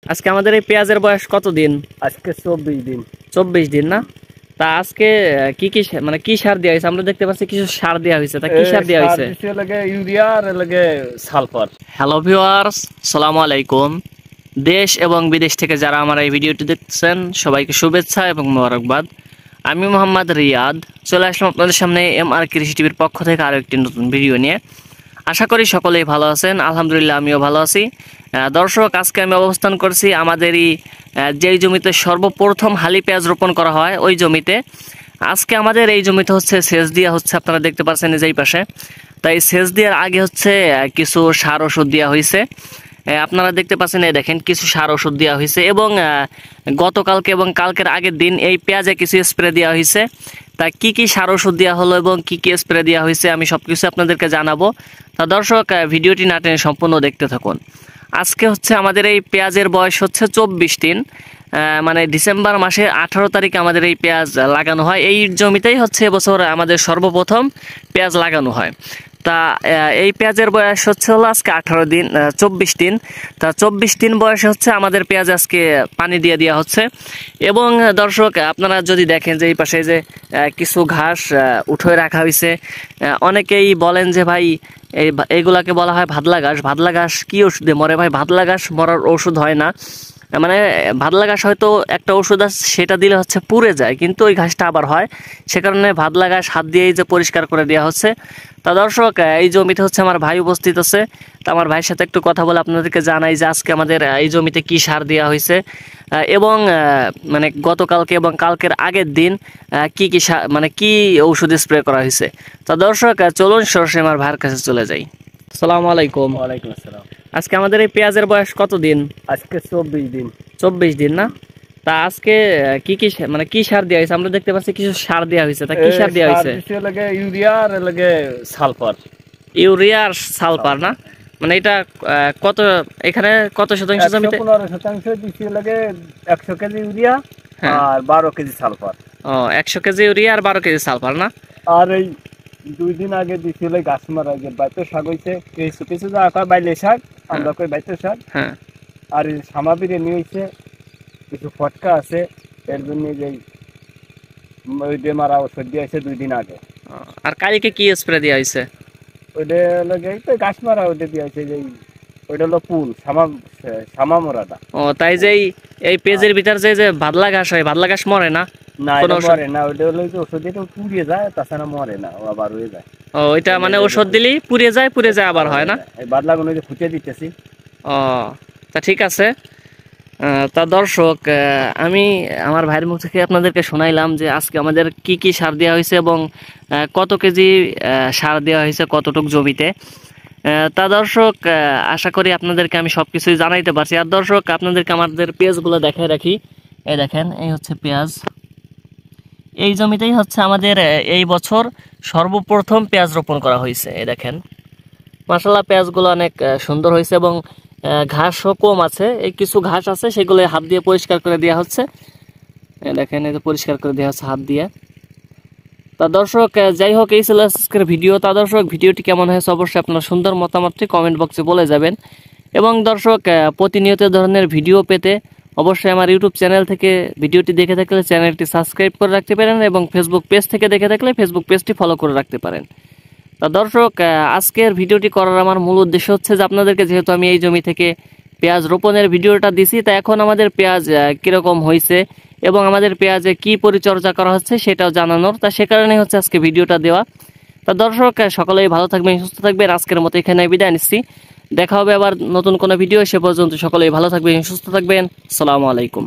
আজকে আমাদের এই পেঁয়াজের বয়স কত দিন? আজকে 24 দিন। 24 দিন না? তা আজকে কি মানে কি সার দেওয়া হয়েছে? আমরা দেখতে পাচ্ছি কিছু সার দেওয়া হয়েছে। তা কি সার দেওয়া হয়েছে? লাগে ইউরিয়া আর লাগে সালফার। হ্যালো ভিউয়ার্স, আসসালামু আলাইকুম। দেশ এবং বিদেশ থেকে যারা আমার এই ভিডিওটি দেখছেন সবাইকে শুভেচ্ছা এবং মোবারকবাদ। আমি মোহাম্মদ রিয়াদ চলে আসলাম আপনাদের সামনে MR কৃষি টিভির পক্ষ থেকে আরও একটি নতুন ভিডিও নিয়ে। আশা করি সকলেই ভালো আছেন। আলহামদুলিল্লাহ আমিও ভালো আছি। দর্শক, আজকে আমি অবস্থান করছি আমাদেরই যেই জমিতে সর্বপ্রথম হালি পেঁয়াজ রোপণ করা হয় ওই জমিতে। আজকে আমাদের এই জমিতে হচ্ছে সেচ দেওয়া হচ্ছে, আপনারা দেখতে পাচ্ছেন এই পাশে। তাই সেচ দেওয়ার আগে হচ্ছে কিছু সার ওষুধ দেওয়া হয়েছে। আপনারা দেখতে পাচ্ছেন, এই দেখেন কিছু সার ওষুধ দেওয়া হয়েছে এবং গতকালকে এবং কালকের আগের দিন এই পেঁয়াজে কিছু স্প্রে দেওয়া হয়েছে। তা কি কি সার ওষুধ দেওয়া হলো এবং কি কি স্প্রে দেওয়া হয়েছে আমি সব কিছু আপনাদেরকে জানাবো। তা দর্শক, ভিডিওটি না টেনে সম্পূর্ণ দেখতে থাকুন। আজকে হচ্ছে আমাদের এই পেঁয়াজের বয়স হচ্ছে 24 দিন, মানে ডিসেম্বর মাসের 18 তারিখে আমাদের এই পেঁয়াজ লাগানো হয়। এই জমিতেই হচ্ছে এবছর আমাদের সর্বপ্রথম পেঁয়াজ লাগানো হয়। তা এই পেঁয়াজের বয়স হচ্ছে হলো আজকে 24 দিন। তা 24 দিন বয়সে হচ্ছে আমাদের পেঁয়াজ আজকে পানি দিয়ে দেওয়া হচ্ছে। এবং দর্শক, আপনারা যদি দেখেন যে এই পাশে যে কিছু ঘাস উঠে রাখা হয়েছে, অনেকেই বলেন যে ভাই এইগুলাকে বলা হয় ভাদলা ঘাস। ভাদলা ঘাস কি ওষুধে মরে ভাই? ভাদলা ঘাস মরার ওষুধ হয় না। মানে ভাদলা ঘাস হয়তো একটা ওষুধ আছে, সেটা দিলে হচ্ছে পুড়ে যায়, কিন্তু ওই ঘাসটা আবার হয়। সে কারণে ভাদলা ঘাস হাত দিয়েই যে পরিষ্কার করে দেওয়া হচ্ছে। তা দর্শক, এই জমিতে হচ্ছে আমার ভাই উপস্থিত আছে। তা আমার ভাইয়ের সাথে একটু কথা বলে আপনাদেরকে জানাই যে আজকে আমাদের এই জমিতে কি সার দেওয়া হয়েছে এবং মানে গতকালকে এবং কালকের আগের দিন কি কি মানে কি ওষুধ স্প্রে করা হয়েছে। তা দর্শক, চলুন সরাসরি আমার ভাইয়ের কাছে চলে যাই। আসসালামু আলাইকুম। ওয়ালাইকুম আসসালাম। আজকে আমাদের এই পেঁয়াজের বয়স কত দিন? আজকে 24 দিন। 24 দিন না? তা আজকে কি মানে কি সার দেওয়া হয়েছে? আমরা দেখতে পাচ্ছি কিছু সার দেওয়া হয়েছে। তা কি সার দেওয়া হয়েছে? লাগে ইউরিয়া আর লাগে সালফার। ইউরিয়া আর সালফার না? মানে এটা কত, এখানে কত শতাংশ জমিতে? 15 শতাংশ দিছি লাগে 100 কেজি ইউরিয়া আর 12 কেজি সালফার। ও, 100 কেজি ইউরিয়া আর 12 কেজি সালফার না? আর এই 2 দিন আগে দিছিল গাছ মারা আগে বাইতে শাক হইছে, কিছু কিছু জায়গা বাইলে শাক, আমরা কই বাইতে শাক। হ্যাঁ। আর এই সামাবিরে নিয়ে হইছে, কিছু ফটকা আছে, এর জন্য যে ওই যে মারা ওষুধ দিয়েছে 2 দিন আগে। আর কালকে কি স্প্রে দেওয়া হয়েছে? ওইটা লাগে তো গাছ মারা ওইটা দিয়েছে, যে ওইটা হলো ফুল সামা মরাটা। ও, তাই যে এই পেজের ভিতর যে ভাদলা ঘাস হয়, ভাদলা ঘাস মরে না? না, এটা মরে না, ওইটা হলো যে ওষুধ দিলে পুড়িয়ে যায়, তাছাড়া মরে না, ও আবার হয়ে যায়। ও, ওইটা মানে ওষুধ দিলেই পুড়ে যায় আবার হয় না? এই বাদলাগুলো যে ফুটিয়ে দিতেছি। ও, তা ঠিক আছে। তা দর্শক, আমি আমার ভাইয়ের মুখ থেকে আপনাদেরকে শোনাইলাম যে আজকে আমাদের কি কি সার দেওয়া হয়েছে এবং কত কেজি সার দেওয়া হয়েছে কতটুক জমিতে। তা দর্শক, আশা করি আপনাদেরকে আমি সব কিছুই জানাইতে পারছি। আর দর্শক, আপনাদেরকে আমাদের পেঁয়াজগুলো দেখাই রাখি। এই দেখেন, এই হচ্ছে পেঁয়াজ। এই জমিতেই হচ্ছে আমাদের এই বছর সর্বপ্রথম পেঁয়াজ রোপণ করা হয়েছে। এই দেখেন, মাশাআল্লাহ পেঁয়াজগুলো অনেক সুন্দর হয়েছে এবং ঘাসও কম আছে। এই কিছু ঘাস আছে, সেগুলো হাত দিয়ে পরিষ্কার করে দেওয়া হচ্ছে। দেখেন, এই যে পরিষ্কার করে দেওয়া হচ্ছে হাত দিয়ে। তা দর্শক, যাই হোক, এই ছিল আজকের ভিডিও। তা দর্শক, ভিডিওটি কেমন হয়েছে অবশ্যই আপনার সুন্দর মতামতটি কমেন্ট বক্সে বলে যাবেন। এবং দর্শক, প্রতিনিয়ত ধরনের ভিডিও পেতে অবশ্যই আমার ইউটিউব চ্যানেল থেকে ভিডিওটি দেখে থাকলে চ্যানেলটি সাবস্ক্রাইব করে রাখতে পারেন এবং ফেসবুক পেজ থেকে দেখে থাকলে ফেসবুক পেজটি ফলো করে রাখতে পারেন। তা দর্শক, আজকের ভিডিওটি করার আমার মূল উদ্দেশ্য হচ্ছে যে আপনাদেরকে, যেহেতু আমি এই জমি থেকে পেঁয়াজ রোপণের ভিডিওটা দিছি, তা এখন আমাদের পেঁয়াজ কীরকম হয়েছে এবং আমাদের পেঁয়াজে কি পরিচর্যা করা হচ্ছে সেটাও জানানোর। তা সে কারণে হচ্ছে আজকে ভিডিওটা দেওয়া। তা দর্শক, সকলেই ভালো থাকবেন, সুস্থ থাকবেন। আজকের মতো এখানে বিদায় নিচ্ছি। দেখা হবে আবার নতুন কোনো ভিডিও। সে পর্যন্ত সকলেই ভালো থাকবেন, সুস্থ থাকবেন। আসসালামু আলাইকুম।